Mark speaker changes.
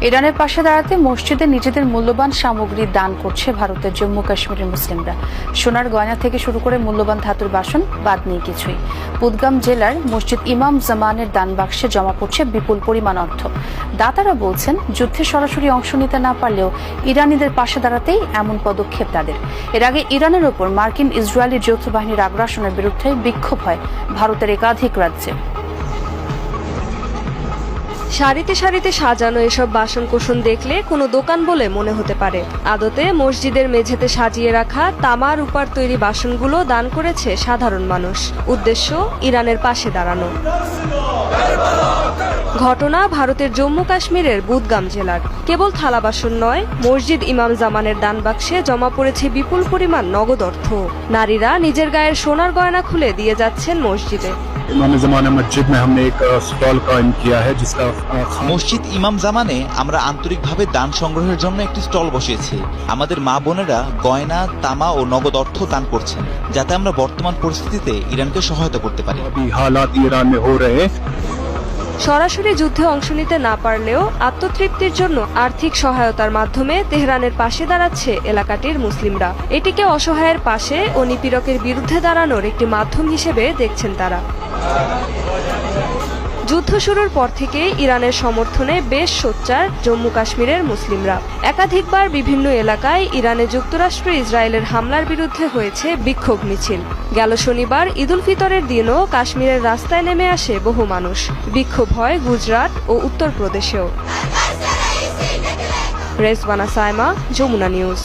Speaker 1: ইরানের পাশে দাঁড়াতে মসজিদে নিজেদের মূল্যবান সামগ্রী দান করছে ভারতের জম্মু কাশ্মীরের মুসলিমরা। সোনার গয়না থেকে শুরু করে মূল্যবান ধাতুর বাসন বাদ নেই কিছুই। বুদগাম জেলার মসজিদ ইমাম জামানের দান বাক্সে জমা পড়ছে বিপুল পরিমাণ অর্থ। দাতারা বলছেন, যুদ্ধে সরাসরি অংশ নিতে না পারলেও ইরানিদের পাশে দাঁড়াতেই এমন পদক্ষেপ তাদের। এর আগে ইরানের ওপর মার্কিন ইসরায়েলি যৌথ বাহিনীর আগ্রাসনের বিরুদ্ধে বিক্ষোভ হয় ভারতের একাধিক রাজ্যে।
Speaker 2: সারিতে সারিতে সাজানো এসব বাসনকোসন দেখলে কোনো দোকান বলে মনে হতে পারে। আদতে মসজিদের মেঝেতে সাজিয়ে রাখা তামা রূপার তৈরি বাসনগুলো দান করেছে সাধারণ মানুষ। উদ্দেশ্য ইরানের পাশে দাঁড়ানো। ঘটনা ভারতের জম্মু কাশ্মীরের বুদগাম জেলার। কেবল থালা বাসন নয়, মসজিদ ইমাম জামানের দান বাক্সে জমা পড়েছে বিপুল পরিমাণ নগদ অর্থ। নারীরা নিজের গায়ের সোনার গয়না খুলে দিয়ে যাচ্ছেন মসজিদে।
Speaker 3: মসজিদ ইমাম জামানে আমরা আন্তরিকভাবে দান সংগ্রহের জন্য একটি স্টল বসিয়েছি। আমাদের মা বোনেরা গয়না, তামা ও নগদ অর্থ দান করছেন, যাতে আমরা বর্তমান পরিস্থিতিতে ইরানকে সহায়তা করতে পারি।
Speaker 2: সরাসরি যুদ্ধে অংশ নিতে না পারলেও আত্মতৃপ্তির জন্য আর্থিক সহায়তার মাধ্যমে তেহরানের পাশে দাঁড়াচ্ছে এলাকাটির মুসলিমরা। এটিকে অসহায়ের পাশে ও নিপীড়কের বিরুদ্ধে দাঁড়ানোর একটি মাধ্যম হিসেবে দেখছেন তারা। যুদ্ধ শুরুর পর থেকে ইরানের সমর্থনে বেশ সোচ্চার জম্মু কাশ্মীরের মুসলিমরা। একাধিকবার বিভিন্ন এলাকায় ইরানে যুক্তরাষ্ট্র ইসরায়েলের হামলার বিরুদ্ধে হয়েছে বিক্ষোভ মিছিল। গেল শনিবার ঈদুল ফিতরের দিনও কাশ্মীরের রাস্তায় নেমে আসে বহু মানুষ। বিক্ষোভ হয় গুজরাট ও উত্তরপ্রদেশেও। রেজওয়ানা সাইমা, যমুনা নিউজ।